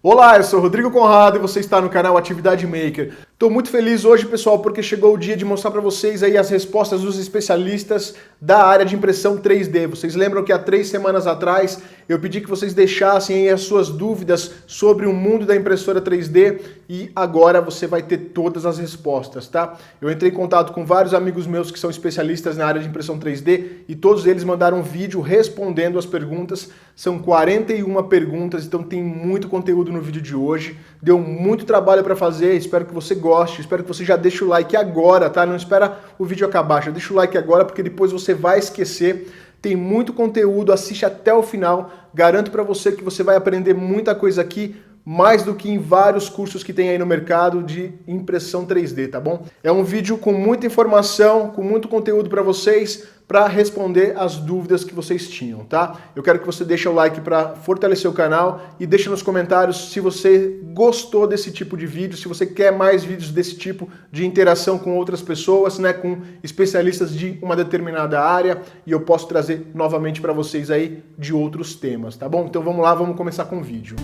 Olá, eu sou o Rodrigo Conrado e você está no canal Atividade Maker. Estou muito feliz hoje, pessoal, porque chegou o dia de mostrar para vocês aí as respostas dos especialistas da área de impressão 3D. Vocês lembram que há 3 semanas atrás eu pedi que vocês deixassem aí as suas dúvidas sobre o mundo da impressora 3D e agora você vai ter todas as respostas, tá? Eu entrei em contato com vários amigos meus que são especialistas na área de impressão 3D e todos eles mandaram um vídeo respondendo as perguntas. São 41 perguntas, então tem muito conteúdo no vídeo de hoje. Deu muito trabalho para fazer, espero que você goste, espero que você já deixe o like agora, tá? Não espera o vídeo acabar, já deixa o like agora porque depois você vai esquecer. Tem muito conteúdo, assiste até o final. Garanto para você que você vai aprender muita coisa aqui, mais do que em vários cursos que tem aí no mercado de impressão 3D, tá bom? É um vídeo com muita informação, com muito conteúdo para vocês, para responder as dúvidas que vocês tinham, tá? Eu quero que você deixe o like para fortalecer o canal e deixe nos comentários se você gostou desse tipo de vídeo, se você quer mais vídeos desse tipo de interação com outras pessoas, né, com especialistas de uma determinada área, e eu posso trazer novamente para vocês aí de outros temas, tá bom? Então vamos lá, vamos começar com o vídeo.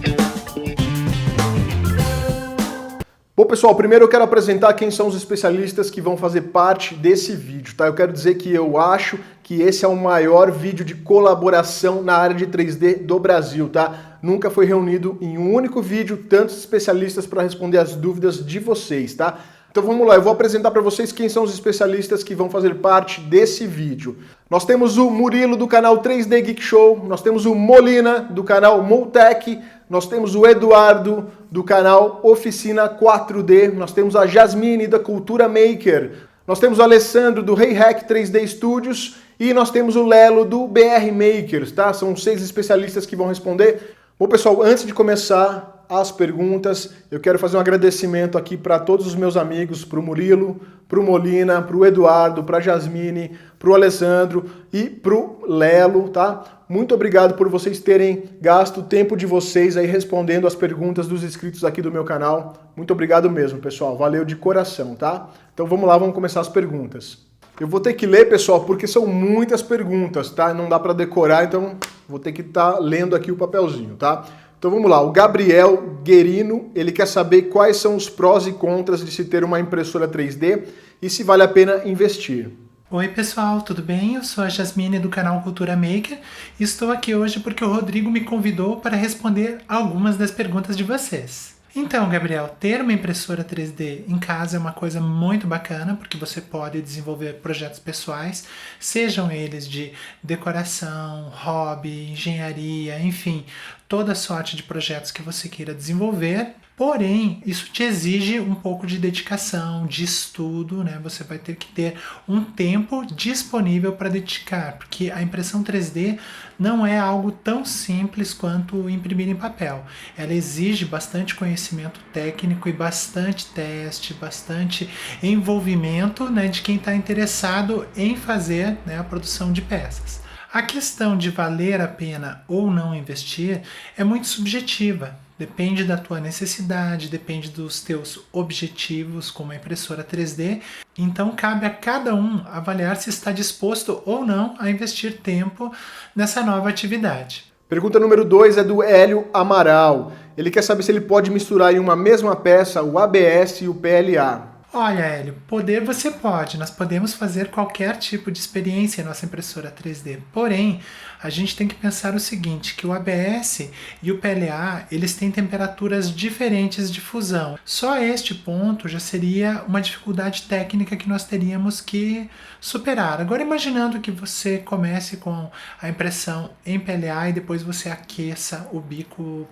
Bom, pessoal, primeiro eu quero apresentar quem são os especialistas que vão fazer parte desse vídeo, tá? Eu quero dizer que eu acho que esse é o maior vídeo de colaboração na área de 3D do Brasil, tá? Nunca foi reunido em um único vídeo tantos especialistas para responder as dúvidas de vocês, tá? Então vamos lá, eu vou apresentar para vocês quem são os especialistas que vão fazer parte desse vídeo. Nós temos o Murilo do canal 3D Geek Show, nós temos o Molina do canal Moltech, nós temos o Eduardo do canal Oficina 4D, nós temos a Jasmine da Cultura Maker, nós temos o Alessandro do Hack 3D Studios e nós temos o Lelo do BR Makers, tá? São 6 especialistas que vão responder. Bom, pessoal, antes de começar as perguntas, eu quero fazer um agradecimento aqui para todos os meus amigos, para o Murilo, para o Molina, para o Eduardo, para a Jasmine, para o Alessandro e para o Lelo, tá? Muito obrigado por vocês terem gasto o tempo de vocês aí respondendo as perguntas dos inscritos aqui do meu canal. Muito obrigado mesmo, pessoal. Valeu de coração, tá? Então vamos lá, vamos começar as perguntas. Eu vou ter que ler, pessoal, porque são muitas perguntas, tá? Não dá para decorar, então vou ter que estar lendo aqui o papelzinho, tá? Então vamos lá, o Gabriel Guerino, ele quer saber quais são os prós e contras de se ter uma impressora 3D e se vale a pena investir. Oi pessoal, tudo bem? Eu sou a Jasmine do canal Cultura Maker e estou aqui hoje porque o Rodrigo me convidou para responder algumas das perguntas de vocês. Então, Gabriel, ter uma impressora 3D em casa é uma coisa muito bacana porque você pode desenvolver projetos pessoais, sejam eles de decoração, hobby, engenharia, enfim, toda sorte de projetos que você queira desenvolver. Porém, isso te exige um pouco de dedicação, de estudo, né? Você vai ter que ter um tempo disponível para dedicar, porque a impressão 3D não é algo tão simples quanto imprimir em papel. Ela exige bastante conhecimento técnico e bastante teste, bastante envolvimento, né, de quem está interessado em fazer, né, a produção de peças. A questão de valer a pena ou não investir é muito subjetiva. Depende da tua necessidade, depende dos teus objetivos como a impressora 3D. Então cabe a cada um avaliar se está disposto ou não a investir tempo nessa nova atividade. Pergunta número 2 é do Hélio Amaral. Ele quer saber se ele pode misturar em uma mesma peça o ABS e o PLA. Olha, Hélio, poder você pode, nós podemos fazer qualquer tipo de experiência em nossa impressora 3D, porém, a gente tem que pensar o seguinte, que o ABS e o PLA, eles têm temperaturas diferentes de fusão. Só este ponto já seria uma dificuldade técnica que nós teríamos que superar. Agora, imaginando que você comece com a impressão em PLA e depois você aqueça o bico,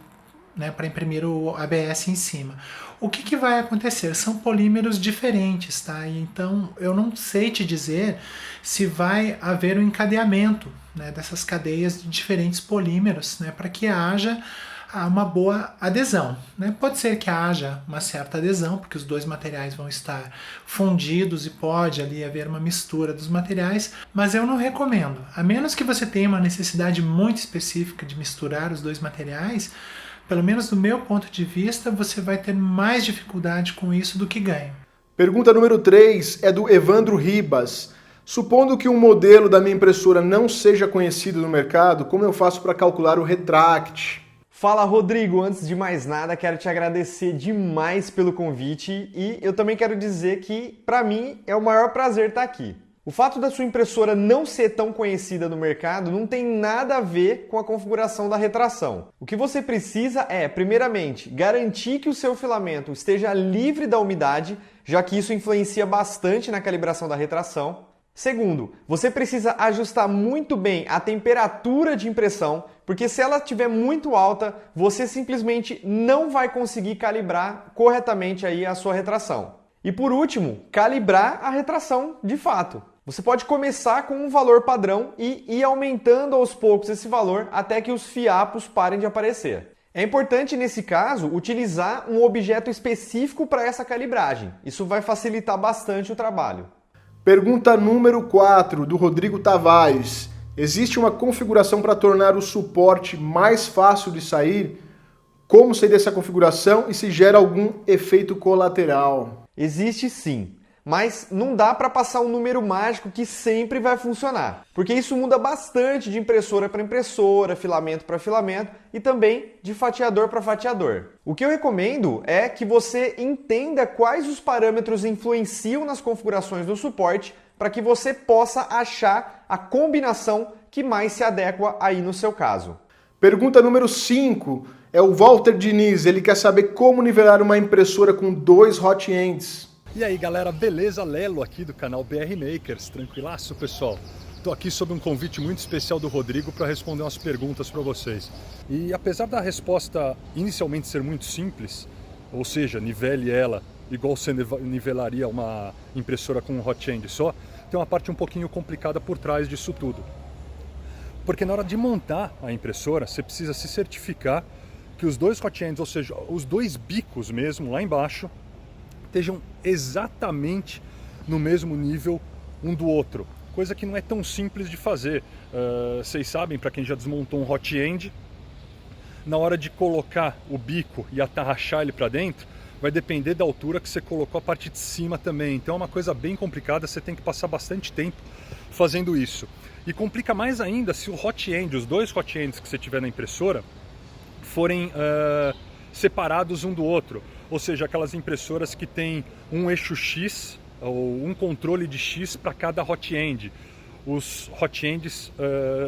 né, para imprimir o ABS em cima. O que vai acontecer? São polímeros diferentes, tá? Então eu não sei te dizer se vai haver um encadeamento, né, dessas cadeias de diferentes polímeros, né, para que haja uma boa adesão, né? Pode ser que haja uma certa adesão, porque os dois materiais vão estar fundidos e pode ali haver uma mistura dos materiais, mas eu não recomendo. A menos que você tenha uma necessidade muito específica de misturar os dois materiais, pelo menos do meu ponto de vista, você vai ter mais dificuldade com isso do que ganho. Pergunta número 3 é do Evandro Ribas. Supondo que um modelo da minha impressora não seja conhecido no mercado, como eu faço para calcular o retract? Fala, Rodrigo! Antes de mais nada, quero te agradecer demais pelo convite e eu também quero dizer que, para mim, é o maior prazer estar aqui. O fato da sua impressora não ser tão conhecida no mercado não tem nada a ver com a configuração da retração. O que você precisa é, primeiramente, garantir que o seu filamento esteja livre da umidade, já que isso influencia bastante na calibração da retração. Segundo, você precisa ajustar muito bem a temperatura de impressão, porque se ela estiver muito alta, você simplesmente não vai conseguir calibrar corretamente aí a sua retração. E por último, calibrar a retração de fato. Você pode começar com um valor padrão e ir aumentando aos poucos esse valor até que os fiapos parem de aparecer. É importante, nesse caso, utilizar um objeto específico para essa calibragem. Isso vai facilitar bastante o trabalho. Pergunta número 4, do Rodrigo Tavares. Existe uma configuração para tornar o suporte mais fácil de sair? Como seria essa configuração e se gera algum efeito colateral? Existe sim, mas não dá para passar um número mágico que sempre vai funcionar, porque isso muda bastante de impressora para impressora, filamento para filamento e também de fatiador para fatiador. O que eu recomendo é que você entenda quais os parâmetros influenciam nas configurações do suporte para que você possa achar a combinação que mais se adequa aí no seu caso. Pergunta número 5 é o Walter Diniz. Ele quer saber como nivelar uma impressora com 2 hot ends. E aí galera, beleza? Lelo aqui do canal BR Makers, tranquilaço pessoal? Estou aqui sob um convite muito especial do Rodrigo para responder umas perguntas para vocês. E apesar da resposta inicialmente ser muito simples, ou seja, nivele ela igual você nivelaria uma impressora com um hot end só, tem uma parte um pouquinho complicada por trás disso tudo. Porque na hora de montar a impressora, você precisa se certificar que os 2 hot ends, ou seja, os 2 bicos mesmo lá embaixo, estejam exatamente no mesmo nível um do outro. Coisa que não é tão simples de fazer. Vocês sabem, para quem já desmontou um hot end, na hora de colocar o bico e atarrachar ele para dentro, vai depender da altura que você colocou a parte de cima também. Então é uma coisa bem complicada, você tem que passar bastante tempo fazendo isso. E complica mais ainda se o hot end, os 2 hot ends que você tiver na impressora, forem separados um do outro. Ou seja, aquelas impressoras que tem um eixo X ou um controle de X para cada hot end. Os hot ends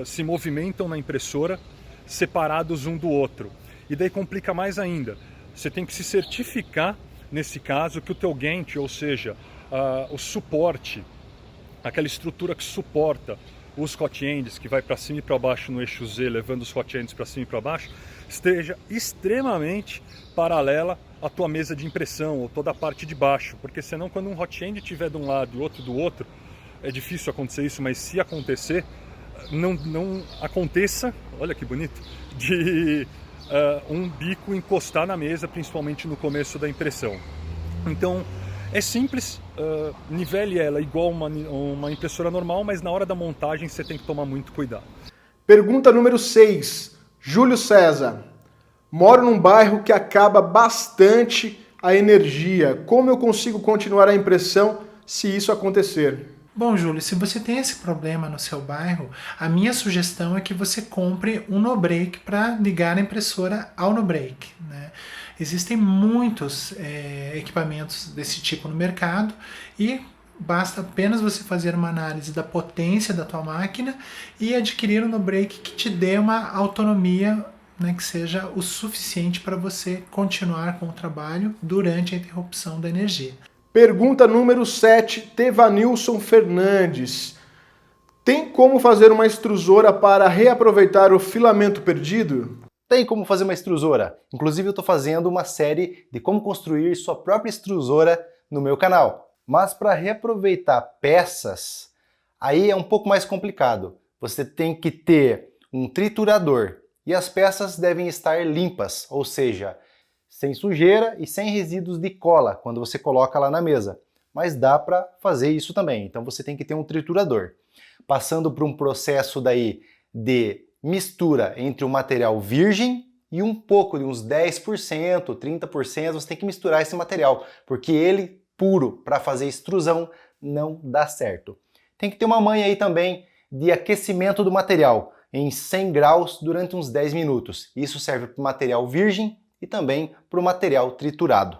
se movimentam na impressora separados um do outro. E daí complica mais ainda. Você tem que se certificar, nesse caso, que o teu gantry, ou seja, o suporte, aquela estrutura que suporta os hot ends, que vai para cima e para baixo no eixo Z, levando os hot ends para cima e para baixo, esteja extremamente paralela à tua mesa de impressão, ou toda a parte de baixo, porque senão quando um hot end estiver de um lado e outro do outro, é difícil acontecer isso, mas se acontecer, não aconteça, olha que bonito, de um bico encostar na mesa, principalmente no começo da impressão. Então é simples, nivele ela igual uma impressora normal, mas na hora da montagem você tem que tomar muito cuidado. Pergunta número 6, Júlio César. Moro num bairro que acaba bastante a energia. Como eu consigo continuar a impressão se isso acontecer? Bom, Júlio, se você tem esse problema no seu bairro, a minha sugestão é que você compre um no-break para ligar a impressora ao no-break, né? Existem muitos equipamentos desse tipo no mercado e basta apenas você fazer uma análise da potência da tua máquina e adquirir um no-break que te dê uma autonomia, né, que seja o suficiente para você continuar com o trabalho durante a interrupção da energia. Pergunta número 7, Tevanilson Fernandes. Tem como fazer uma extrusora para reaproveitar o filamento perdido? Tem como fazer uma extrusora. Inclusive eu estou fazendo uma série de como construir sua própria extrusora no meu canal. Mas para reaproveitar peças, aí é um pouco mais complicado. Você tem que ter um triturador e as peças devem estar limpas, ou seja, sem sujeira e sem resíduos de cola quando você coloca lá na mesa. Mas dá para fazer isso também, então você tem que ter um triturador. Passando por um processo daí de mistura entre o material virgem e um pouco, de uns 10%, 30%, você tem que misturar esse material, porque ele puro para fazer extrusão não dá certo. Tem que ter uma manha aí também de aquecimento do material. em 100 graus durante uns 10 minutos. Isso serve para o material virgem e também para o material triturado.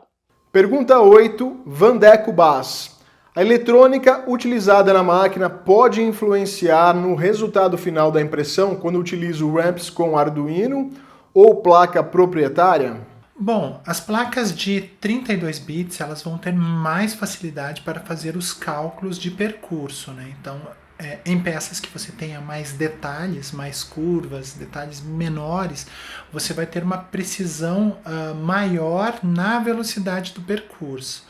Pergunta 8, Vandeco Bass. A eletrônica utilizada na máquina pode influenciar no resultado final da impressão quando utilizo ramps com Arduino ou placa proprietária? Bom, as placas de 32 bits elas vão ter mais facilidade para fazer os cálculos de percurso, né? Então, em peças que você tenha mais detalhes, mais curvas, detalhes menores, você vai ter uma precisão maior na velocidade do percurso.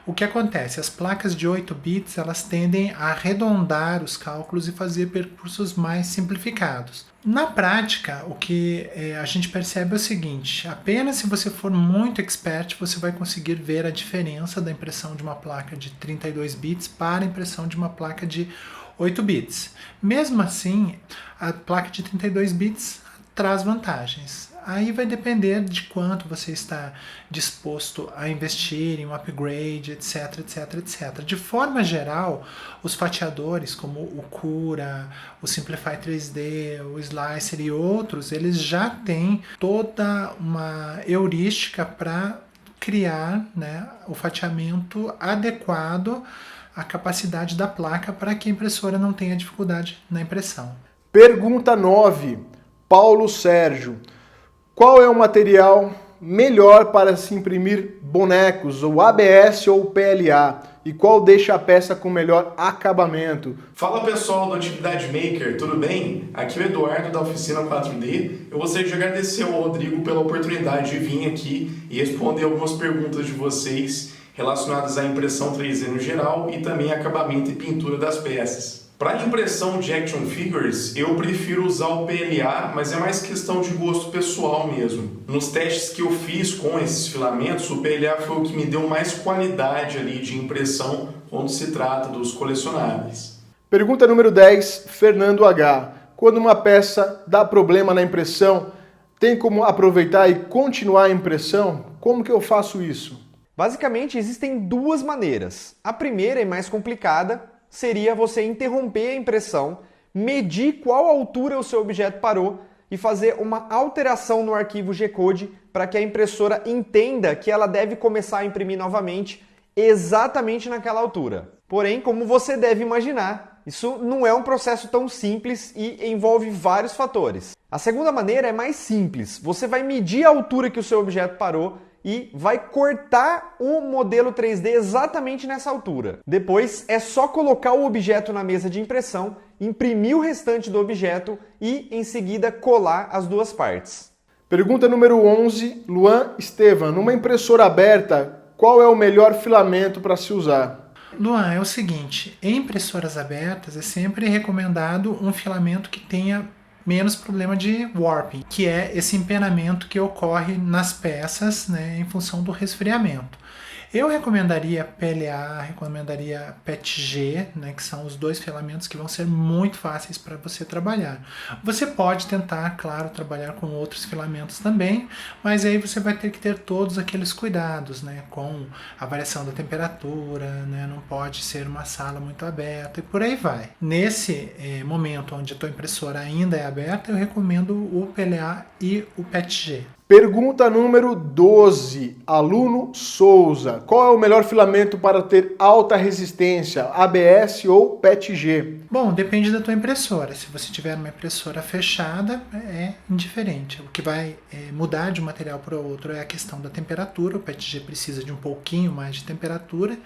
O que acontece? As placas de 8 bits elas tendem a arredondar os cálculos e fazer percursos mais simplificados. Na prática, o que a gente percebe é o seguinte: apenas se você for muito expert, você vai conseguir ver a diferença da impressão de uma placa de 32 bits para a impressão de uma placa de 8 bits. Mesmo assim, a placa de 32 bits traz vantagens. Aí vai depender de quanto você está disposto a investir em um upgrade, etc, etc, etc. De forma geral, os fatiadores como o Cura, o Simplify 3D, o Slicer e outros, eles já têm toda uma heurística para criar, né, o fatiamento adequado à capacidade da placa para que a impressora não tenha dificuldade na impressão. Pergunta 9, Paulo Sérgio. Qual é o material melhor para se imprimir bonecos, ou ABS ou PLA? E qual deixa a peça com melhor acabamento? Fala pessoal do Atividade Maker, tudo bem? Aqui é o Eduardo da Oficina 4D. Eu gostaria de agradecer ao Rodrigo pela oportunidade de vir aqui e responder algumas perguntas de vocês relacionadas à impressão 3D no geral e também acabamento e pintura das peças. Para impressão de action figures, eu prefiro usar o PLA, mas é mais questão de gosto pessoal mesmo. Nos testes que eu fiz com esses filamentos, o PLA foi o que me deu mais qualidade ali de impressão quando se trata dos colecionáveis. Pergunta número 10, Fernando H. Quando uma peça dá problema na impressão, tem como aproveitar e continuar a impressão? Como que eu faço isso? Basicamente, existem duas maneiras. A primeira e mais complicada seria você interromper a impressão, medir qual altura o seu objeto parou e fazer uma alteração no arquivo G-Code para que a impressora entenda que ela deve começar a imprimir novamente exatamente naquela altura. Porém, como você deve imaginar, isso não é um processo tão simples e envolve vários fatores. A segunda maneira é mais simples. Você vai medir a altura que o seu objeto parou e vai cortar o modelo 3D exatamente nessa altura. Depois é só colocar o objeto na mesa de impressão, imprimir o restante do objeto e em seguida colar as duas partes. Pergunta número 11, Luan Estevan. Numa impressora aberta, qual é o melhor filamento para se usar? Luan, é o seguinte, em impressoras abertas é sempre recomendado um filamento que tenha menos problema de warping, que é esse empenamento que ocorre nas peças, né, em função do resfriamento. Eu recomendaria PLA, recomendaria PETG, né, que são os dois filamentos que vão ser muito fáceis para você trabalhar. Você pode tentar, claro, trabalhar com outros filamentos também, mas aí você vai ter que ter todos aqueles cuidados, né, com a variação da temperatura, né, não pode ser uma sala muito aberta e por aí vai. Nesse momento onde a tua impressora ainda é aberta, eu recomendo o PLA e o PETG. Pergunta número 12, aluno Souza. Qual é o melhor filamento para ter alta resistência, ABS ou PETG? Bom, depende da tua impressora. Se você tiver uma impressora fechada, é indiferente. O que vai mudar de um material para o outro é a questão da temperatura. O PETG precisa de um pouquinho mais de temperatura.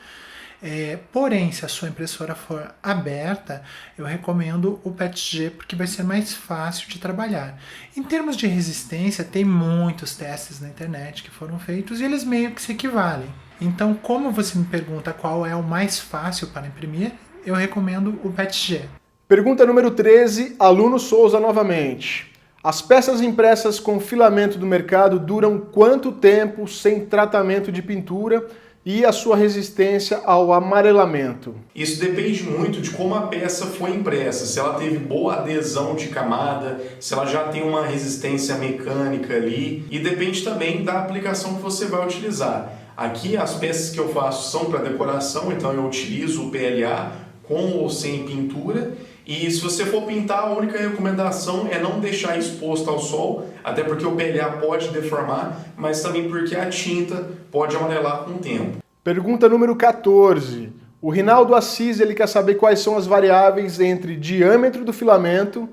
Porém, se a sua impressora for aberta, eu recomendo o PETG porque vai ser mais fácil de trabalhar. Em termos de resistência, tem muitos testes na internet que foram feitos e eles meio que se equivalem. Então, como você me pergunta qual é o mais fácil para imprimir, eu recomendo o PETG. Pergunta número 13, aluno Souza novamente. As peças impressas com filamento do mercado duram quanto tempo sem tratamento de pintura e a sua resistência ao amarelamento? Isso depende muito de como a peça foi impressa, se ela teve boa adesão de camada, se ela já tem uma resistência mecânica ali, e depende também da aplicação que você vai utilizar. Aqui as peças que eu faço são para decoração, então eu utilizo o PLA com ou sem pintura, E se você for pintar, a única recomendação é não deixar exposto ao sol, até porque o PLA pode deformar, mas também porque a tinta pode amarelar com o tempo. Pergunta número 14. O Rinaldo Assis, ele quer saber quais são as variáveis entre diâmetro do filamento,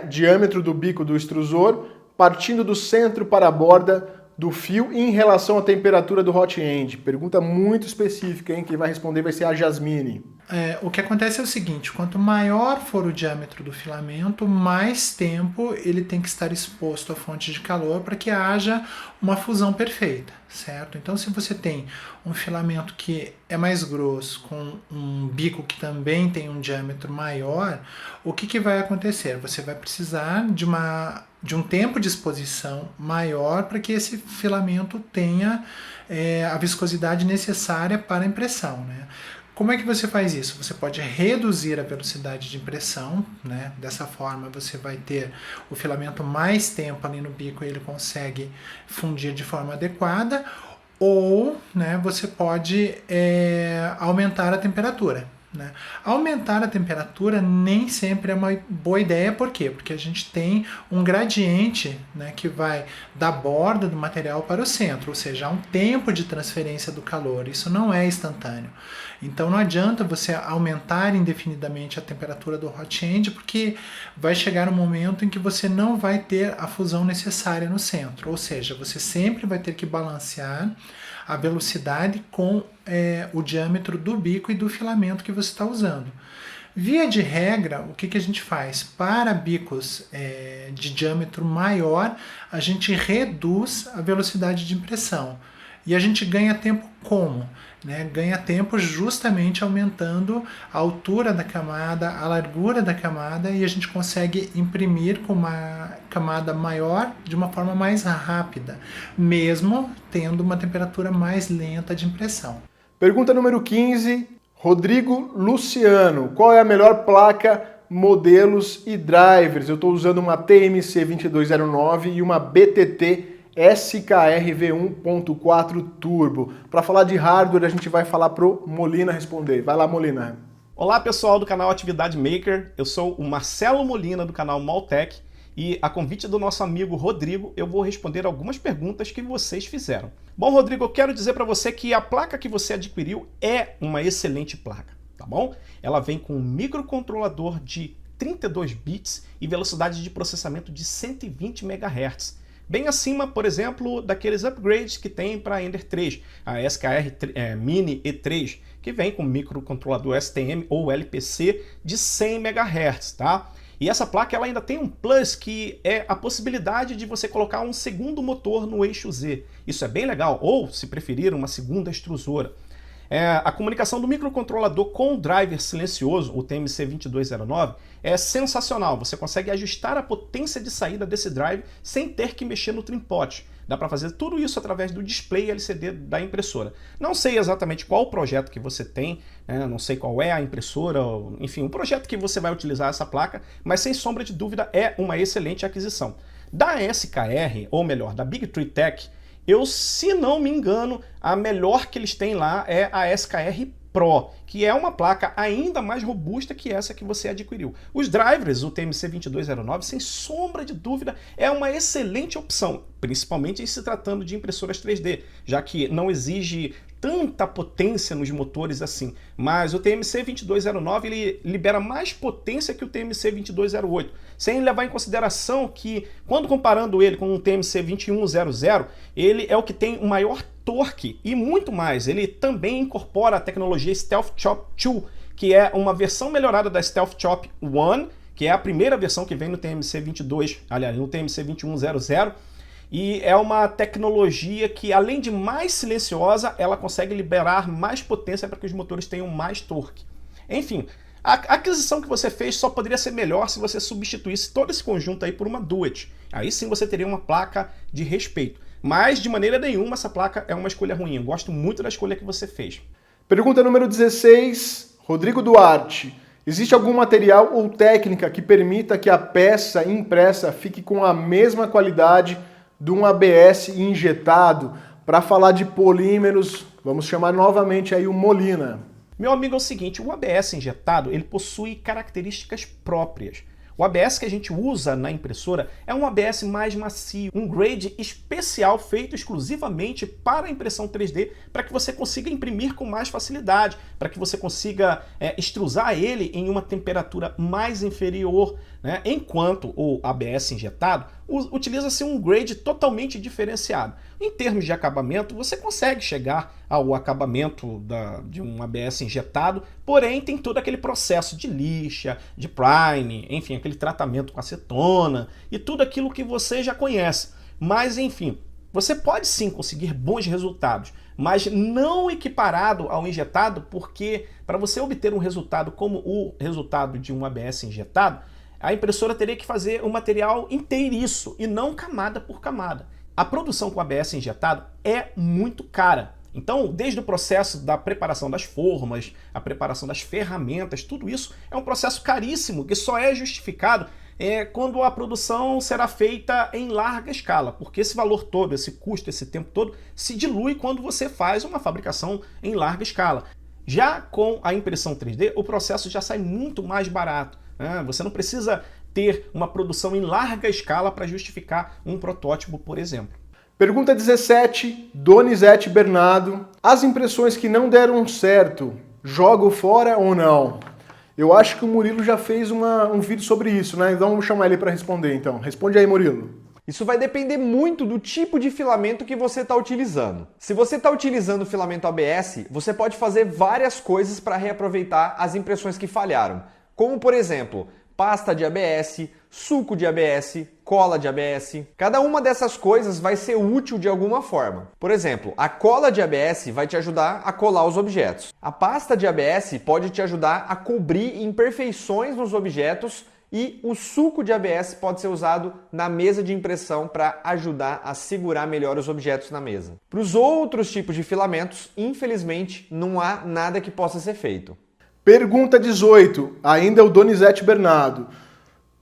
diâmetro do bico do extrusor, partindo do centro para a borda do fio em relação à temperatura do hot end. Pergunta muito específica, hein? Quem vai responder vai ser a Jasmine. O que acontece é o seguinte, quanto maior for o diâmetro do filamento, mais tempo ele tem que estar exposto à fonte de calor para que haja uma fusão perfeita, certo? Então, se você tem um filamento que é mais grosso, com um bico que também tem um diâmetro maior, o que vai acontecer? Você vai precisar de um tempo de exposição maior para que esse filamento tenha a viscosidade necessária para a impressão, né? Como é que você faz isso? Você pode reduzir a velocidade de impressão, né? Dessa forma você vai ter o filamento mais tempo ali no bico e ele consegue fundir de forma adequada, ou, né, você pode aumentar a temperatura. Né? Aumentar a temperatura nem sempre é uma boa ideia, por quê? Porque a gente tem um gradiente, né, que vai da borda do material para o centro, ou seja, há um tempo de transferência do calor, isso não é instantâneo. Então não adianta você aumentar indefinidamente a temperatura do hot end, porque vai chegar um momento em que você não vai ter a fusão necessária no centro, ou seja, você sempre vai ter que balancear a velocidade com o diâmetro do bico e do filamento que você está usando. Via de regra, o que a gente faz? Para bicos de diâmetro maior, a gente reduz a velocidade de impressão. E a gente ganha tempo como? Né? Ganha tempo justamente aumentando a altura da camada, a largura da camada, e a gente consegue imprimir com uma camada maior de uma forma mais rápida, mesmo tendo uma temperatura mais lenta de impressão. Pergunta número 15, Rodrigo Luciano. Qual é a melhor placa, modelos e drivers? Eu estou usando uma TMC 2209 e uma BTT SKR V1.4 Turbo. Para falar de hardware, a gente vai falar pro Molina responder. Vai lá, Molina. Olá, pessoal do canal Atividade Maker. Eu sou o Marcelo Molina do canal Maltech e a convite do nosso amigo Rodrigo, eu vou responder algumas perguntas que vocês fizeram. Bom, Rodrigo, eu quero dizer para você que a placa que você adquiriu é uma excelente placa, tá bom? Ela vem com um microcontrolador de 32 bits e velocidade de processamento de 120 MHz. Bem acima, por exemplo, daqueles upgrades que tem para a Ender 3, a SKR Mini E3, que vem com microcontrolador STM ou LPC de 100 MHz, tá? E essa placa ela ainda tem um plus, que é a possibilidade de você colocar um segundo motor no eixo Z. Isso é bem legal, ou, se preferir, uma segunda extrusora. A comunicação do microcontrolador com o driver silencioso, o TMC 2209, é sensacional. Você consegue ajustar a potência de saída desse drive sem ter que mexer no trim-pot. Dá para fazer tudo isso através do display LCD da impressora. Não sei exatamente qual o projeto que você tem, não sei qual é a impressora, enfim, o projeto que você vai utilizar essa placa, mas sem sombra de dúvida é uma excelente aquisição. Da SKR, ou melhor, da Big Tree Tech, se não me engano, a melhor que eles têm lá é a SKR Pro, que é uma placa ainda mais robusta que essa que você adquiriu. Os drivers, o TMC 2209, sem sombra de dúvida, é uma excelente opção, principalmente em se tratando de impressoras 3D, já que não exige tanta potência nos motores assim. Mas o TMC 2209 ele libera mais potência que o TMC 2208, sem levar em consideração que, quando comparando ele com o TMC 2100, ele é o que tem o maior torque e muito mais. Ele também incorpora a tecnologia Stealth Chop 2, que é uma versão melhorada da Stealth Chop 1, que é a primeira versão que vem no TMC 22, aliás, no TMC 2100, e é uma tecnologia que, além de mais silenciosa, ela consegue liberar mais potência para que os motores tenham mais torque. Enfim, a aquisição que você fez só poderia ser melhor se você substituísse todo esse conjunto aí por uma Duet. Aí sim você teria uma placa de respeito. Mas, de maneira nenhuma, essa placa é uma escolha ruim. Eu gosto muito da escolha que você fez. Pergunta número 16, Rodrigo Duarte. Existe algum material ou técnica que permita que a peça impressa fique com a mesma qualidade de um ABS injetado? Para falar de polímeros, vamos chamar novamente aí o Molina. Meu amigo, é o seguinte, o ABS injetado, ele possui características próprias. O ABS que a gente usa na impressora é um ABS mais macio, um grade especial feito exclusivamente para a impressão 3D, para que você consiga imprimir com mais facilidade, para que você consiga extrusar ele em uma temperatura mais inferior, né? Enquanto o ABS injetado utiliza-se um grade totalmente diferenciado. Em termos de acabamento, você consegue chegar ao acabamento de um ABS injetado, porém tem todo aquele processo de lixa, de prime, enfim, aquele tratamento com acetona e tudo aquilo que você já conhece. Mas, enfim, você pode sim conseguir bons resultados, mas não equiparado ao injetado, porque para você obter um resultado como o resultado de um ABS injetado, a impressora teria que fazer o material inteiriço e não camada por camada. A produção com ABS injetado é muito cara. Então, desde o processo da preparação das formas, a preparação das ferramentas, tudo isso é um processo caríssimo que só é justificado quando a produção será feita em larga escala, porque esse valor todo, esse custo, esse tempo todo, se dilui quando você faz uma fabricação em larga escala. Já com a impressão 3D, o processo já sai muito mais barato. Você não precisa ter uma produção em larga escala para justificar um protótipo, por exemplo. Pergunta 17, Donizete Bernardo. As impressões que não deram certo, jogo fora ou não? Eu acho que o Murilo já fez um vídeo sobre isso, né? Então vamos chamar ele para responder, então. Responde aí, Murilo. Isso vai depender muito do tipo de filamento que você está utilizando. Se você está utilizando o filamento ABS, você pode fazer várias coisas para reaproveitar as impressões que falharam. Como, por exemplo, pasta de ABS, suco de ABS, cola de ABS. Cada uma dessas coisas vai ser útil de alguma forma. Por exemplo, a cola de ABS vai te ajudar a colar os objetos. A pasta de ABS pode te ajudar a cobrir imperfeições nos objetos e o suco de ABS pode ser usado na mesa de impressão para ajudar a segurar melhor os objetos na mesa. Para os outros tipos de filamentos, infelizmente, não há nada que possa ser feito. Pergunta 18, ainda é o Donizete Bernardo.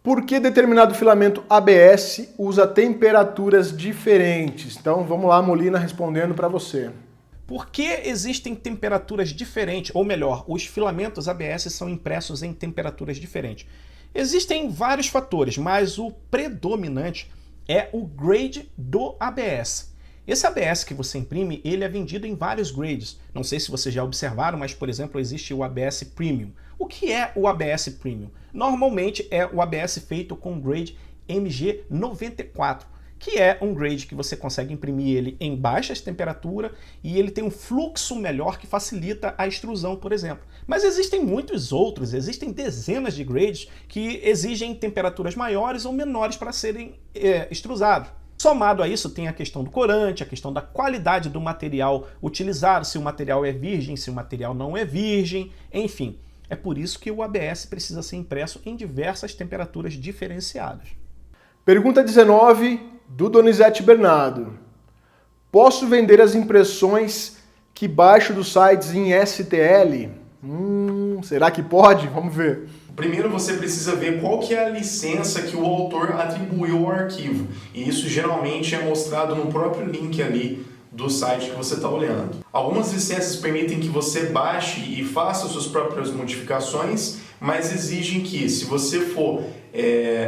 Por que determinado filamento ABS usa temperaturas diferentes? Então vamos lá, Molina, respondendo para você. Por que existem temperaturas diferentes? Ou melhor, os filamentos ABS são impressos em temperaturas diferentes. Existem vários fatores, mas o predominante é o grade do ABS. Esse ABS que você imprime, ele é vendido em vários grades. Não sei se vocês já observaram, mas, por exemplo, existe o ABS Premium. O que é o ABS Premium? Normalmente é o ABS feito com o grade MG94, que é um grade que você consegue imprimir ele em baixas temperaturas e ele tem um fluxo melhor que facilita a extrusão, por exemplo. Mas existem muitos outros, existem dezenas de grades que exigem temperaturas maiores ou menores para serem extrusados. Somado a isso, tem a questão do corante, a questão da qualidade do material utilizado, se o material é virgem, se o material não é virgem, enfim. É por isso que o ABS precisa ser impresso em diversas temperaturas diferenciadas. Pergunta 19, do Donizete Bernardo. Posso vender as impressões que baixo dos sites em STL? Será que pode? Vamos ver. Primeiro você precisa ver qual que é a licença que o autor atribuiu ao arquivo. E isso geralmente é mostrado no próprio link ali do site que você está olhando. Algumas licenças permitem que você baixe e faça suas próprias modificações, mas exigem que, se você for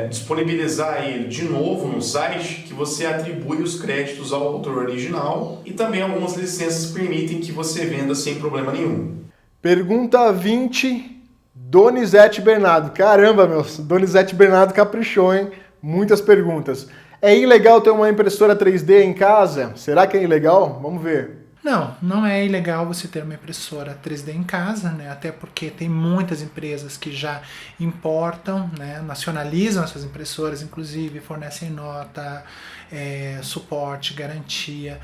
disponibilizar ele de novo no site, que você atribui os créditos ao autor original, e também algumas licenças permitem que você venda sem problema nenhum. Pergunta 20, Donizete Bernardo. Caramba, meu, Donizete Bernardo caprichou, hein? Muitas perguntas. É ilegal ter uma impressora 3D em casa? Será que é ilegal? Vamos ver. Não, não é ilegal você ter uma impressora 3D em casa, né? Até porque tem muitas empresas que já importam, né? Nacionalizam essas impressoras, inclusive fornecem nota, suporte, garantia.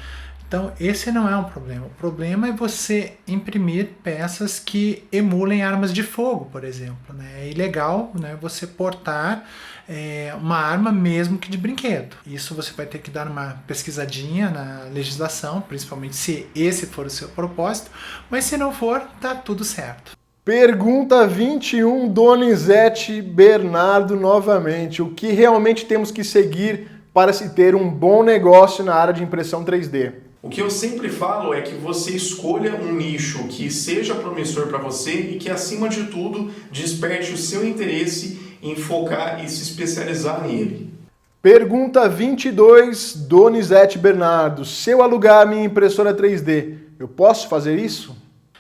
Então, esse não é um problema. O problema é você imprimir peças que emulem armas de fogo, por exemplo, né? É ilegal, né, você portar uma arma mesmo que de brinquedo. Isso você vai ter que dar uma pesquisadinha na legislação, principalmente se esse for o seu propósito, mas se não for, tá tudo certo. Pergunta 21, Donizete Bernardo novamente. O que realmente temos que seguir para se ter um bom negócio na área de impressão 3D? O que eu sempre falo é que você escolha um nicho que seja promissor para você e que, acima de tudo, desperte o seu interesse em focar e se especializar nele. Pergunta 22, Donizete Bernardo. Se eu alugar minha impressora 3D, eu posso fazer isso?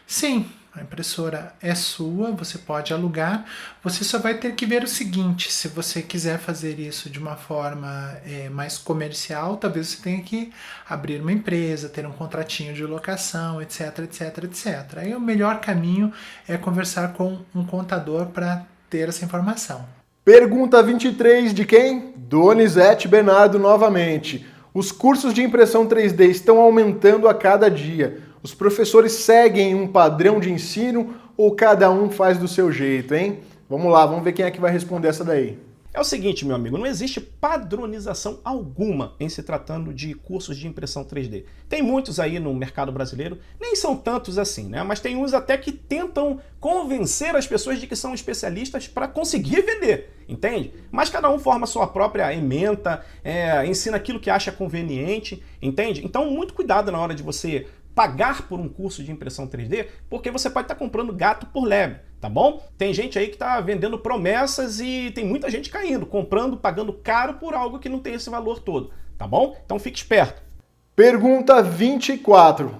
Sim, a impressora é sua, você pode alugar. Você só vai ter que ver o seguinte: se você quiser fazer isso de uma forma mais comercial, talvez você tenha que abrir uma empresa, ter um contratinho de locação, etc, etc, etc. Aí o melhor caminho é conversar com um contador para ter essa informação. Pergunta 23, de quem? Donizete Bernardo novamente. Os cursos de impressão 3D estão aumentando a cada dia. Os professores seguem um padrão de ensino ou cada um faz do seu jeito, hein? Vamos lá, vamos ver quem é que vai responder essa daí. É o seguinte, meu amigo, não existe padronização alguma em se tratando de cursos de impressão 3D. Tem muitos aí no mercado brasileiro, nem são tantos assim, né? Mas tem uns até que tentam convencer as pessoas de que são especialistas para conseguir vender, entende? Mas cada um forma a sua própria ementa, ensina aquilo que acha conveniente, entende? Então, muito cuidado na hora de você pagar por um curso de impressão 3D, porque você pode estar comprando gato por lebre, tá bom? Tem gente aí que está vendendo promessas e tem muita gente caindo, comprando, pagando caro por algo que não tem esse valor todo, tá bom? Então fique esperto. Pergunta 24.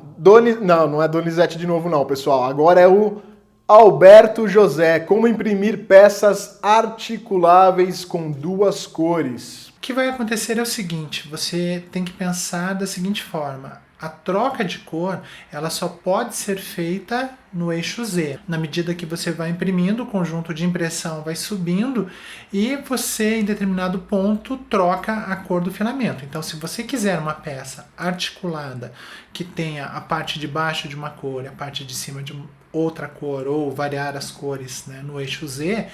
Não é Donizete de novo não, pessoal. Agora é o Alberto José. Como imprimir peças articuláveis com duas cores? O que vai acontecer é o seguinte: você tem que pensar da seguinte forma: a troca de cor, ela só pode ser feita no eixo Z. Na medida que você vai imprimindo, o conjunto de impressão vai subindo e você, em determinado ponto, troca a cor do filamento. Então, se você quiser uma peça articulada que tenha a parte de baixo de uma cor e a parte de cima de outra cor, ou variar as cores, né, no eixo Z,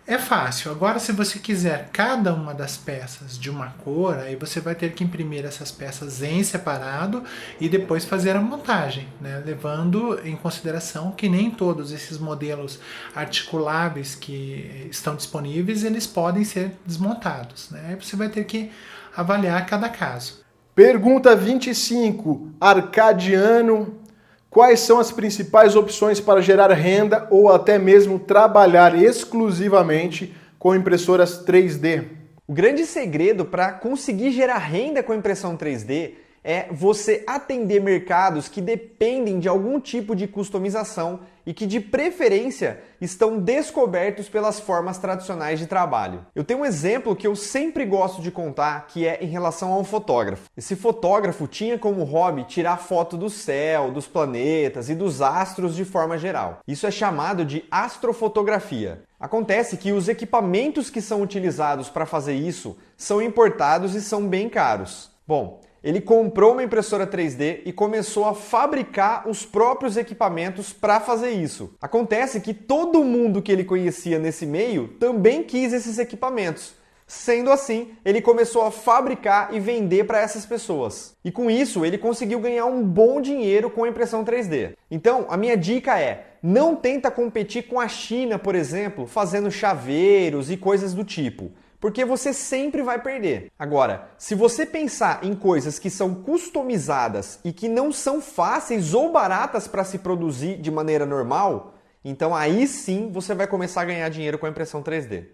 é fácil. Agora, se você quiser cada uma das peças de uma cor, aí você vai ter que imprimir essas peças em separado e depois fazer a montagem, né? Levando em consideração que nem todos esses modelos articuláveis que estão disponíveis, eles podem ser desmontados, né? Aí você vai ter que avaliar cada caso. Pergunta 25, Arcadiano. Quais são as principais opções para gerar renda ou até mesmo trabalhar exclusivamente com impressoras 3D? O grande segredo para conseguir gerar renda com impressão 3D é você atender mercados que dependem de algum tipo de customização e que, de preferência, estão descobertos pelas formas tradicionais de trabalho. Eu tenho um exemplo que eu sempre gosto de contar, que é em relação a um fotógrafo. Esse fotógrafo tinha como hobby tirar foto do céu, dos planetas e dos astros de forma geral. Isso é chamado de astrofotografia. Acontece que os equipamentos que são utilizados para fazer isso são importados e são bem caros. Bom, ele comprou uma impressora 3D e começou a fabricar os próprios equipamentos para fazer isso. Acontece que todo mundo que ele conhecia nesse meio também quis esses equipamentos. Sendo assim, ele começou a fabricar e vender para essas pessoas. E com isso, ele conseguiu ganhar um bom dinheiro com a impressão 3D. Então, a minha dica é: não tenta competir com a China, por exemplo, fazendo chaveiros e coisas do tipo, porque você sempre vai perder. Agora, se você pensar em coisas que são customizadas e que não são fáceis ou baratas para se produzir de maneira normal, então aí sim você vai começar a ganhar dinheiro com a impressão 3D.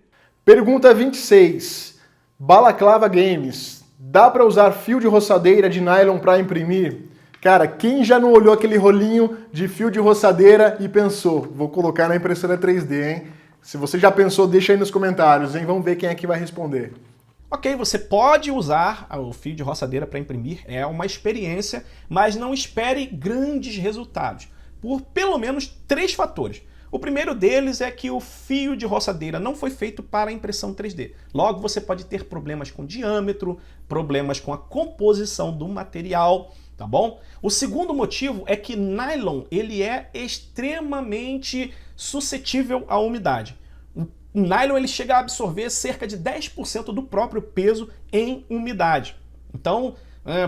Pergunta 26. Balaclava Games. Dá para usar fio de roçadeira de nylon para imprimir? Cara, quem já não olhou aquele rolinho de fio de roçadeira e pensou, vou colocar na impressora 3D, hein? Se você já pensou, deixa aí nos comentários, hein? Vamos ver quem é que vai responder. Ok, você pode usar o fio de roçadeira para imprimir, é uma experiência, mas não espere grandes resultados, por pelo menos 3 fatores. O primeiro deles é que o fio de roçadeira não foi feito para a impressão 3D. Logo, você pode ter problemas com diâmetro, problemas com a composição do material, tá bom? O segundo motivo é que nylon ele é extremamente suscetível à umidade. O nylon ele chega a absorver cerca de 10% do próprio peso em umidade. Então,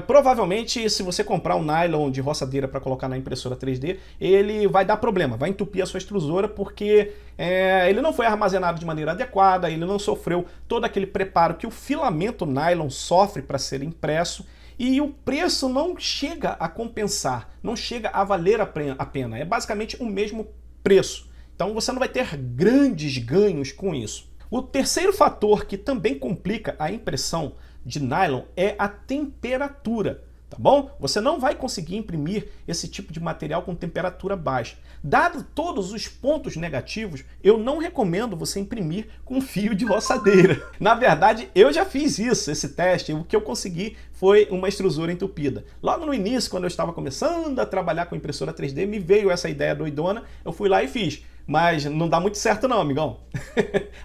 provavelmente, se você comprar um nylon de roçadeira para colocar na impressora 3D, ele vai dar problema, vai entupir a sua extrusora porque ele não foi armazenado de maneira adequada, ele não sofreu todo aquele preparo que o filamento nylon sofre para ser impresso e o preço não chega a compensar, não chega a valer a pena. É basicamente o mesmo preço. Então você não vai ter grandes ganhos com isso. O terceiro fator que também complica a impressão de nylon é a temperatura. Tá bom? Você não vai conseguir imprimir esse tipo de material com temperatura baixa. Dado todos os pontos negativos, eu não recomendo você imprimir com fio de roçadeira. Na verdade, eu já fiz isso, esse teste. O que eu consegui foi uma extrusora entupida. Logo no início, quando eu estava começando a trabalhar com impressora 3D, me veio essa ideia doidona, eu fui lá e fiz. Mas não dá muito certo não, amigão.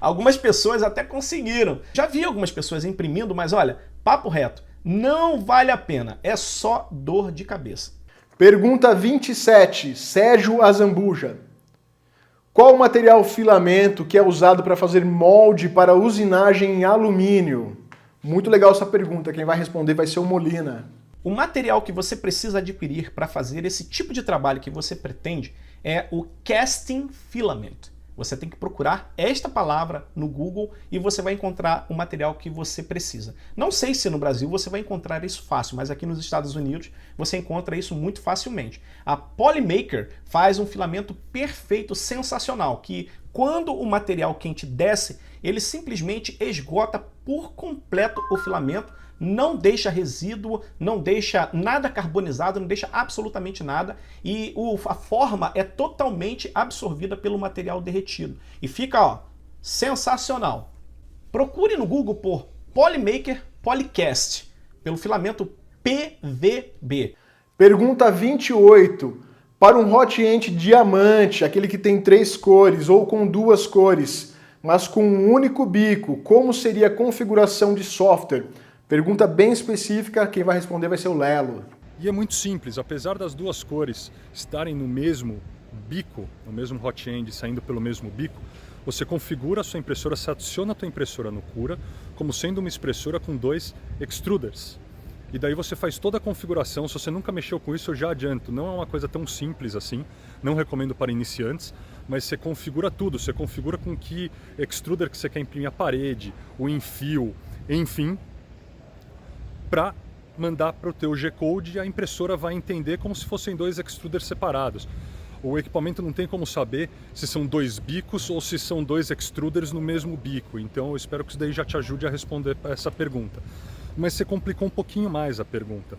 Algumas pessoas até conseguiram. Já vi algumas pessoas imprimindo, mas olha, papo reto. Não vale a pena, é só dor de cabeça. Pergunta 27, Sérgio Azambuja. Qual o material filamento que é usado para fazer molde para usinagem em alumínio? Muito legal essa pergunta, quem vai responder vai ser o Molina. O material que você precisa adquirir para fazer esse tipo de trabalho que você pretende é o casting filament. Você tem que procurar esta palavra no Google e você vai encontrar o material que você precisa. Não sei se no Brasil você vai encontrar isso fácil, mas aqui nos Estados Unidos você encontra isso muito facilmente. A Polymaker faz um filamento perfeito, sensacional, que quando o material quente desce, ele simplesmente esgota por completo o filamento, não deixa resíduo, não deixa nada carbonizado, não deixa absolutamente nada e a forma é totalmente absorvida pelo material derretido. E fica, ó, sensacional. Procure no Google por Polymaker Polycast, pelo filamento PVB. Pergunta 28. Para um hot end diamante, aquele que tem 3 cores ou com 2 cores, mas com um único bico, como seria a configuração de software? Pergunta bem específica, quem vai responder vai ser o Lelo. E é muito simples, apesar das duas cores estarem no mesmo bico, no mesmo hot end, saindo pelo mesmo bico, você configura a sua impressora, você adiciona a tua impressora no Cura como sendo uma impressora com 2 extruders. E daí você faz toda a configuração. Se você nunca mexeu com isso, eu já adianto, não é uma coisa tão simples assim, não recomendo para iniciantes, mas você configura tudo, você configura com que extruder que você quer imprimir a parede, o enfio, enfim, para mandar para o teu G-Code e a impressora vai entender como se fossem 2 extruders separados. O equipamento não tem como saber se são 2 bicos ou se são 2 extruders no mesmo bico, então eu espero que isso daí já te ajude a responder essa pergunta. Mas você complicou um pouquinho mais a pergunta.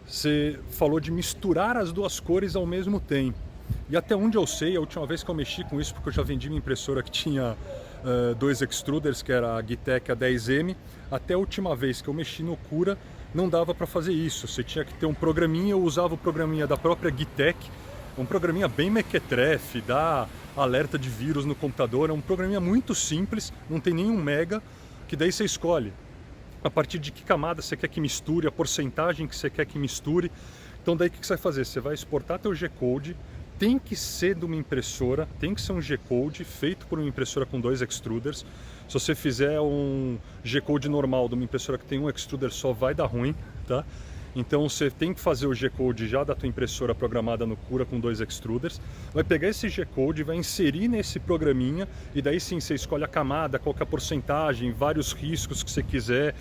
Você falou de misturar as duas cores ao mesmo tempo. E até onde eu sei, a última vez que eu mexi com isso, porque eu já vendi minha impressora que tinha 2 extruders, que era a Gitec A10M, até a última vez que eu mexi no Cura, não dava para fazer isso. Você tinha que ter um programinha, eu usava o programinha da própria Gitec, um programinha bem mequetrefe, dá alerta de vírus no computador, é um programinha muito simples, não tem nenhum mega, que daí você escolhe a partir de que camada você quer que misture, a porcentagem que você quer que misture. Então daí o que você vai fazer? Você vai exportar teu G-Code, tem que ser de uma impressora, tem que ser um G-Code feito por uma impressora com 2 extruders. Se você fizer um G-Code normal de uma impressora que tem um extruder só, vai dar ruim, tá? Então você tem que fazer o G-Code já da tua impressora programada no Cura com 2 extruders, vai pegar esse G-Code, vai inserir nesse programinha e daí sim você escolhe a camada, qual que é a porcentagem, vários riscos que você quiser.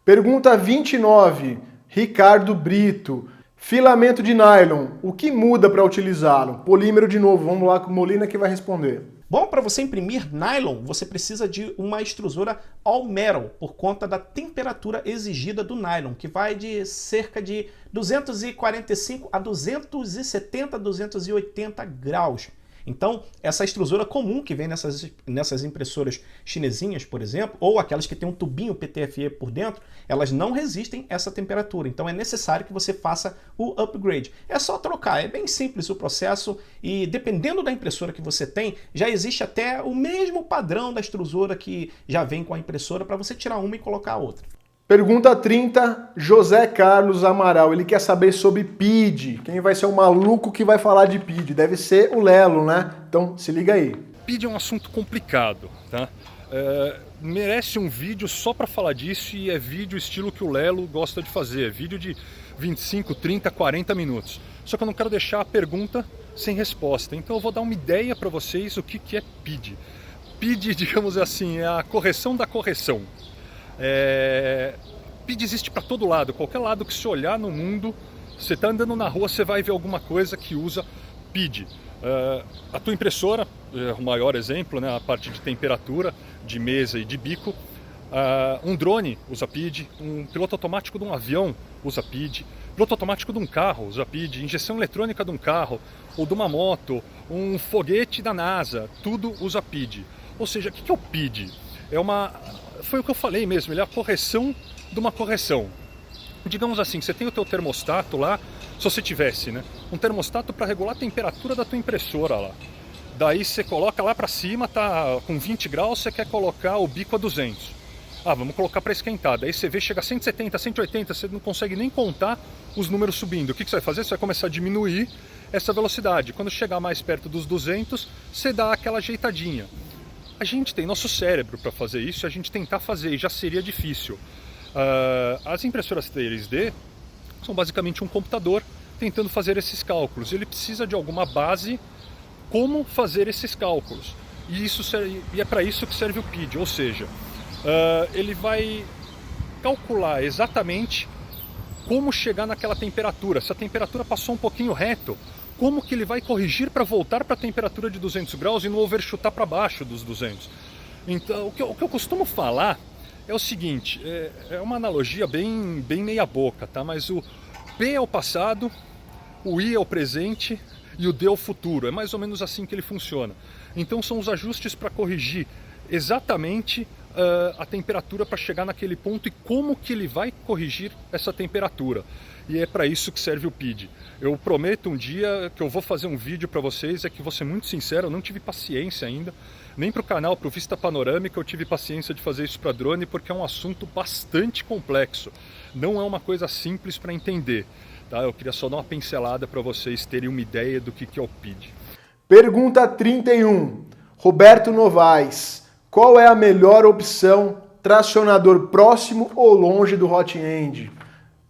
Pergunta 29, Ricardo Brito. Filamento de nylon, o que muda para utilizá-lo? Polímero de novo, vamos lá com o Molina que vai responder. Bom, para você imprimir nylon, você precisa de uma extrusora all metal, por conta da temperatura exigida do nylon, que vai de cerca de 245 a 270, 280 graus. Então, essa extrusora comum que vem nessas impressoras chinesinhas, por exemplo, ou aquelas que tem um tubinho PTFE por dentro, elas não resistem a essa temperatura. Então, é necessário que você faça o upgrade. É só trocar, é bem simples o processo e dependendo da impressora que você tem, já existe até o mesmo padrão da extrusora que já vem com a impressora para você tirar uma e colocar a outra. Pergunta 30, José Carlos Amaral. Ele quer saber sobre PID. Quem vai ser o maluco que vai falar de PID? Deve ser o Lelo, né? Então, se liga aí. PID é um assunto complicado, tá? Merece um vídeo só para falar disso e é vídeo estilo que o Lelo gosta de fazer. É vídeo de 25, 30, 40 minutos. Só que eu não quero deixar a pergunta sem resposta. Então eu vou dar uma ideia para vocês o que é PID. PID, digamos assim, é a correção da correção. PID existe para todo lado, qualquer lado que você olhar no mundo, você está andando na rua, você vai ver alguma coisa que usa PID. A tua impressora é o maior exemplo, né? A parte de temperatura, de mesa e de bico. Um drone usa PID, um piloto automático de um avião usa PID, piloto automático de um carro usa PID, injeção eletrônica de um carro ou de uma moto, um foguete da NASA, tudo usa PID. Ou seja, o que é o PID? Foi o que eu falei mesmo, ele é a correção de uma correção. Digamos assim, você tem o teu termostato lá, se você tivesse, né, um termostato para regular a temperatura da tua impressora lá. Daí você coloca lá para cima, tá com 20 graus, você quer colocar o bico a 200. Vamos colocar para esquentar. Daí você vê, chega a 170, 180, você não consegue nem contar os números subindo. O que você vai fazer? Você vai começar a diminuir essa velocidade. Quando chegar mais perto dos 200, você dá aquela ajeitadinha. A gente tem nosso cérebro para fazer isso, a gente tentar fazer, e já seria difícil. As impressoras 3D são basicamente um computador tentando fazer esses cálculos. Ele precisa de alguma base como fazer esses cálculos. E é para isso que serve o PID, ou seja, ele vai calcular exatamente como chegar naquela temperatura. Se a temperatura passou um pouquinho reto, como que ele vai corrigir para voltar para a temperatura de 200 graus e não overshootar para baixo dos 200. Então, o que eu costumo falar é o seguinte, é uma analogia bem meia boca, tá? Mas o P é o passado, o I é o presente e o D é o futuro. É mais ou menos assim que ele funciona. Então são os ajustes para corrigir exatamente a temperatura para chegar naquele ponto e como que ele vai corrigir essa temperatura. E é para isso que serve o PID. Eu prometo um dia que eu vou fazer um vídeo para vocês, que vou ser muito sincero, eu não tive paciência ainda, nem para o canal, para o Vista Panorâmica, eu tive paciência de fazer isso para drone, porque é um assunto bastante complexo. Não é uma coisa simples para entender. Tá? Eu queria só dar uma pincelada para vocês terem uma ideia do que é o PID. Pergunta 31. Roberto Novaes. Qual é a melhor opção? Tracionador próximo ou longe do hot end?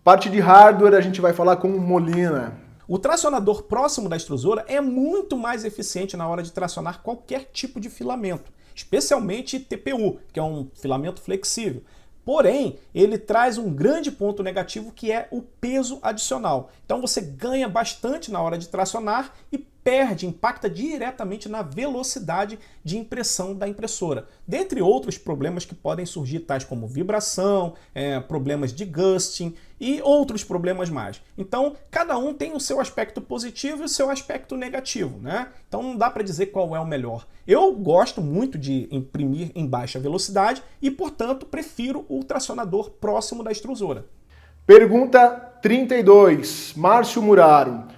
Parte de hardware a gente vai falar com o Molina. O tracionador próximo da extrusora é muito mais eficiente na hora de tracionar qualquer tipo de filamento, especialmente TPU, que é um filamento flexível. Porém, ele traz um grande ponto negativo que é o peso adicional. Então você ganha bastante na hora de tracionar e impacta diretamente na velocidade de impressão da impressora. Dentre outros problemas que podem surgir, tais como vibração, problemas de ghosting e outros problemas mais. Então, cada um tem o seu aspecto positivo e o seu aspecto negativo, né? Então não dá para dizer qual é o melhor. Eu gosto muito de imprimir em baixa velocidade e, portanto, prefiro o tracionador próximo da extrusora. Pergunta 32. Márcio Muraro.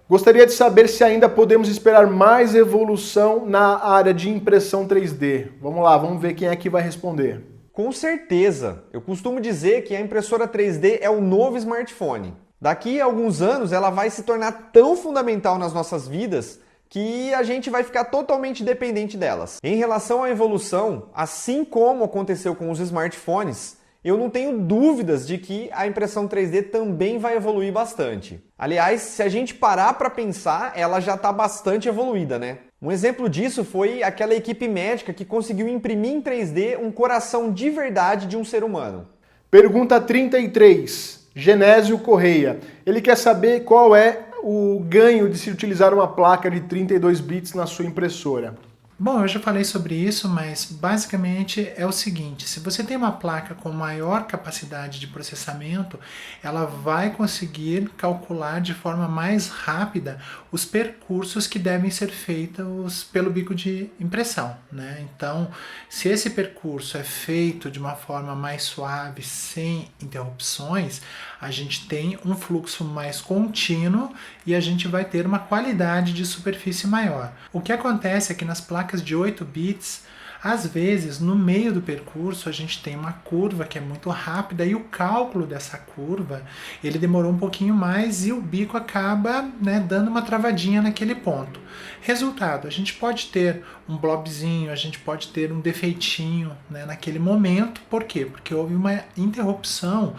Gostaria de saber se ainda podemos esperar mais evolução na área de impressão 3D. Vamos lá, vamos ver quem é que vai responder. Com certeza! Eu costumo dizer que a impressora 3D é o novo smartphone. Daqui a alguns anos ela vai se tornar tão fundamental nas nossas vidas que a gente vai ficar totalmente dependente delas. Em relação à evolução, assim como aconteceu com os smartphones, eu não tenho dúvidas de que a impressão 3D também vai evoluir bastante. Aliás, se a gente parar para pensar, ela já está bastante evoluída, né? Um exemplo disso foi aquela equipe médica que conseguiu imprimir em 3D um coração de verdade de um ser humano. Pergunta 33. Genésio Correia. Ele quer saber qual é o ganho de se utilizar uma placa de 32 bits na sua impressora. Bom, eu já falei sobre isso, mas basicamente é o seguinte, se você tem uma placa com maior capacidade de processamento, ela vai conseguir calcular de forma mais rápida os percursos que devem ser feitos pelo bico de impressão, né? Então, se esse percurso é feito de uma forma mais suave, sem interrupções, a gente tem um fluxo mais contínuo e a gente vai ter uma qualidade de superfície maior. O que acontece é que nas placas de 8 bits, às vezes no meio do percurso a gente tem uma curva que é muito rápida e o cálculo dessa curva ele demorou um pouquinho mais e o bico acaba, né, dando uma travadinha naquele ponto. Resultado, a gente pode ter um blobzinho, a gente pode ter um defeitinho, né, naquele momento. Por quê? Porque houve uma interrupção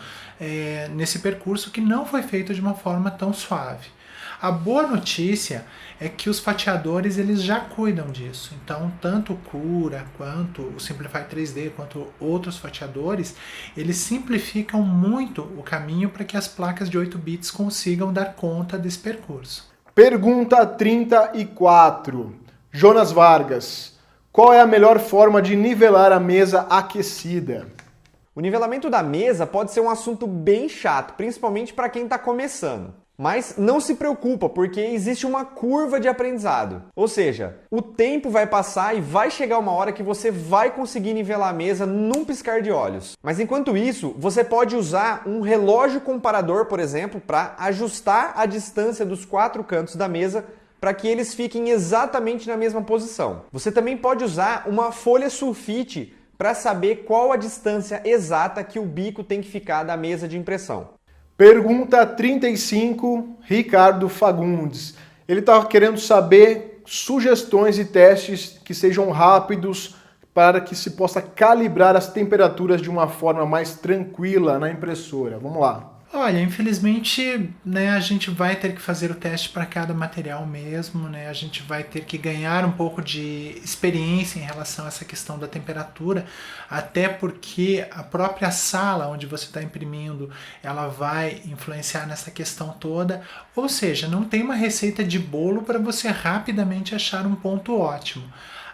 nesse percurso que não foi feito de uma forma tão suave. A boa notícia é que os fatiadores eles já cuidam disso. Então, tanto o Cura, quanto o Simplify 3D, quanto outros fatiadores, eles simplificam muito o caminho para que as placas de 8 bits consigam dar conta desse percurso. Pergunta 34. Jonas Vargas. Qual é a melhor forma de nivelar a mesa aquecida? O nivelamento da mesa pode ser um assunto bem chato, principalmente para quem está começando. Mas não se preocupa, porque existe uma curva de aprendizado. Ou seja, o tempo vai passar e vai chegar uma hora que você vai conseguir nivelar a mesa num piscar de olhos. Mas enquanto isso, você pode usar um relógio comparador, por exemplo, para ajustar a distância dos 4 cantos da mesa para que eles fiquem exatamente na mesma posição. Você também pode usar uma folha sulfite para saber qual a distância exata que o bico tem que ficar da mesa de impressão. Pergunta 35, Ricardo Fagundes. Ele está querendo saber sugestões e testes que sejam rápidos para que se possa calibrar as temperaturas de uma forma mais tranquila na impressora. Vamos lá. Olha, infelizmente, né, a gente vai ter que fazer o teste para cada material mesmo, né? A gente vai ter que ganhar um pouco de experiência em relação a essa questão da temperatura, até porque a própria sala onde você está imprimindo, ela vai influenciar nessa questão toda, ou seja, não tem uma receita de bolo para você rapidamente achar um ponto ótimo.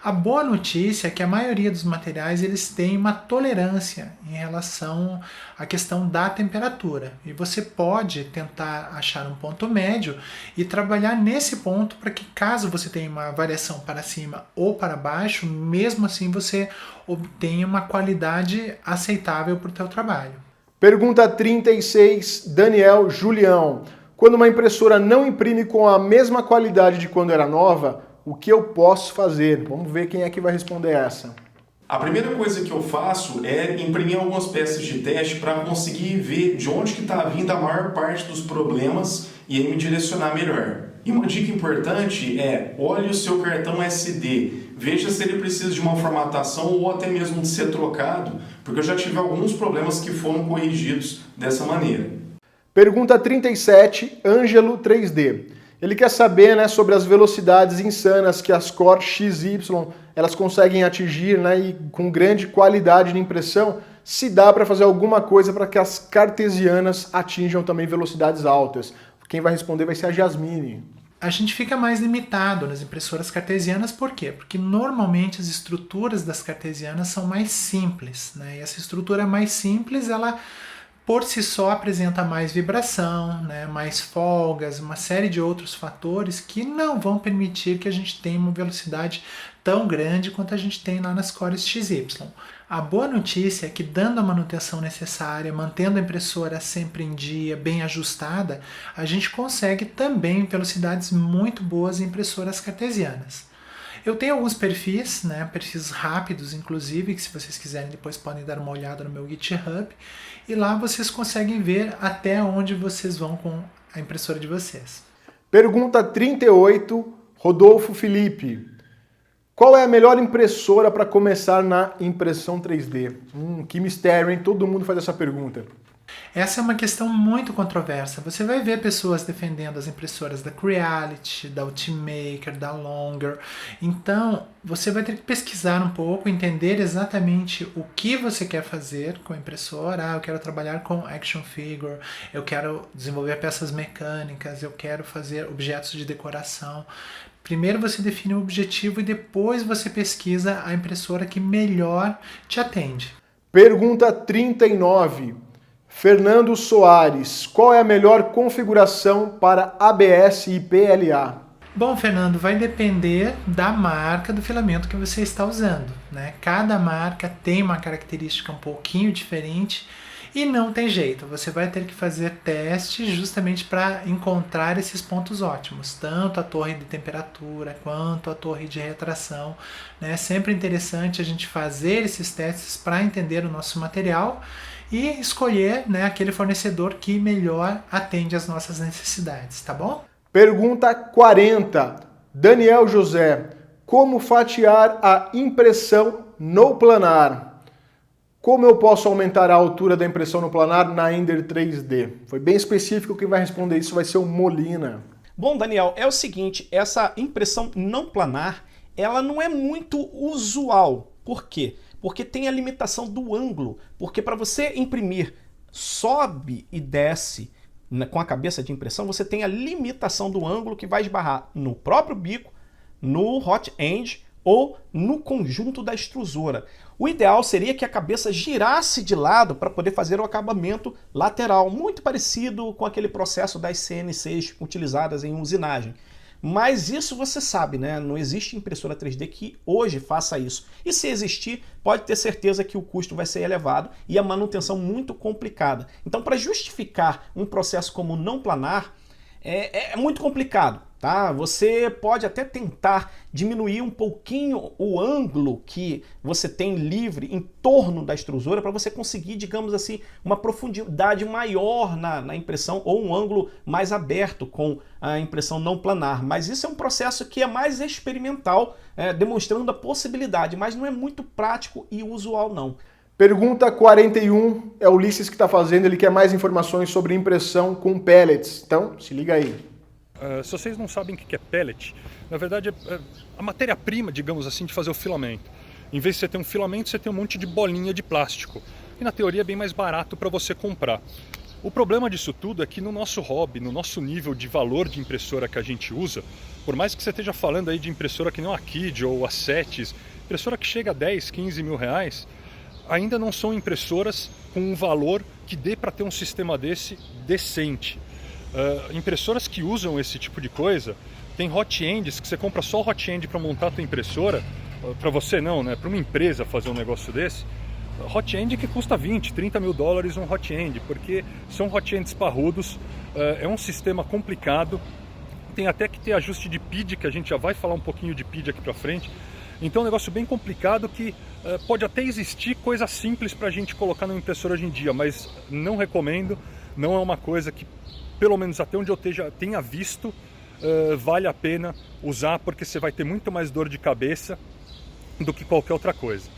A boa notícia é que a maioria dos materiais eles têm uma tolerância em relação à questão da temperatura. E você pode tentar achar um ponto médio e trabalhar nesse ponto para que caso você tenha uma variação para cima ou para baixo, mesmo assim você obtenha uma qualidade aceitável para o teu trabalho. Pergunta 36, Daniel Julião. Quando uma impressora não imprime com a mesma qualidade de quando era nova, o que eu posso fazer? Vamos ver quem é que vai responder essa. A primeira coisa que eu faço é imprimir algumas peças de teste para conseguir ver de onde que está vindo a maior parte dos problemas e aí me direcionar melhor. E uma dica importante é, olhe o seu cartão SD, veja se ele precisa de uma formatação ou até mesmo de ser trocado, porque eu já tive alguns problemas que foram corrigidos dessa maneira. Pergunta 37, Ângelo 3D. Ele quer saber, né, sobre as velocidades insanas que as Core XY elas conseguem atingir, né, e com grande qualidade de impressão, se dá para fazer alguma coisa para que as cartesianas atinjam também velocidades altas. Quem vai responder vai ser a Jasmine. A gente fica mais limitado nas impressoras cartesianas, por quê? Porque normalmente as estruturas das cartesianas são mais simples, né? E essa estrutura mais simples, ela por si só apresenta mais vibração, né, mais folgas, uma série de outros fatores que não vão permitir que a gente tenha uma velocidade tão grande quanto a gente tem lá nas cores XY. A boa notícia é que dando a manutenção necessária, mantendo a impressora sempre em dia, bem ajustada, a gente consegue também velocidades muito boas em impressoras cartesianas. Eu tenho alguns perfis, né, perfis rápidos inclusive, que se vocês quiserem depois podem dar uma olhada no meu GitHub, e lá vocês conseguem ver até onde vocês vão com a impressora de vocês. Pergunta 38, Rodolfo Felipe. Qual é a melhor impressora para começar na impressão 3D? Que mistério, hein? Todo mundo faz essa pergunta. Essa é uma questão muito controversa. Você vai ver pessoas defendendo as impressoras da Creality, da Ultimaker, da Longer. Então, você vai ter que pesquisar um pouco, entender exatamente o que você quer fazer com a impressora. Eu quero trabalhar com action figure, eu quero desenvolver peças mecânicas, eu quero fazer objetos de decoração. Primeiro você define o objetivo e depois você pesquisa a impressora que melhor te atende. Pergunta 39. Fernando Soares, qual é a melhor configuração para ABS e PLA? Bom, Fernando, vai depender da marca do filamento que você está usando, né? Cada marca tem uma característica um pouquinho diferente e não tem jeito, você vai ter que fazer testes justamente para encontrar esses pontos ótimos, tanto a torre de temperatura quanto a torre de retração, né? É sempre interessante a gente fazer esses testes para entender o nosso material e escolher, né, aquele fornecedor que melhor atende às nossas necessidades, tá bom? Pergunta 40. Daniel José. Como fatiar a impressão no planar? Como eu posso aumentar a altura da impressão no planar na Ender 3D? Foi bem específico, quem vai responder isso vai ser o Molina. Bom, Daniel, é o seguinte, essa impressão não planar, ela não é muito usual. Por quê? Porque tem a limitação do ângulo, porque para você imprimir sobe e desce com a cabeça de impressão, você tem a limitação do ângulo que vai esbarrar no próprio bico, no hot end ou no conjunto da extrusora. O ideal seria que a cabeça girasse de lado para poder fazer o acabamento lateral, muito parecido com aquele processo das CNCs utilizadas em usinagem. Mas isso você sabe, né? Não existe impressora 3D que hoje faça isso. E se existir, pode ter certeza que o custo vai ser elevado e a manutenção muito complicada. Então, para justificar um processo como não planar, é muito complicado, tá? Você pode até tentar diminuir um pouquinho o ângulo que você tem livre em torno da extrusora para você conseguir, digamos assim, uma profundidade maior na impressão ou um ângulo mais aberto com a impressão não planar. Mas isso é um processo que é mais experimental, demonstrando a possibilidade, mas não é muito prático e usual não. Pergunta 41, é o Ulisses que está fazendo, ele quer mais informações sobre impressão com pellets. Então, se liga aí. Se vocês não sabem o que é pellet, na verdade é a matéria-prima, digamos assim, de fazer o filamento. Em vez de você ter um filamento, você tem um monte de bolinha de plástico. E na teoria é bem mais barato para você comprar. O problema disso tudo é que no nosso hobby, no nosso nível de valor de impressora que a gente usa, por mais que você esteja falando aí de impressora que não a Kid ou a Cetis, impressora que chega a 10, 15 mil reais, ainda não são impressoras com um valor que dê para ter um sistema desse decente. Impressoras que usam esse tipo de coisa, tem hot ends que você compra só o hot end para montar a tua impressora, para você não, né? Para uma empresa fazer um negócio desse, hot end que custa 20, 30 mil dólares um hot end, porque são hot ends parrudos, é um sistema complicado, tem até que ter ajuste de PID, que a gente já vai falar um pouquinho de PID aqui para frente. Então é um negócio bem complicado que pode até existir coisa simples para a gente colocar na impressora hoje em dia, mas não recomendo, não é uma coisa que, pelo menos até onde eu tenha visto, vale a pena usar, porque você vai ter muito mais dor de cabeça do que qualquer outra coisa.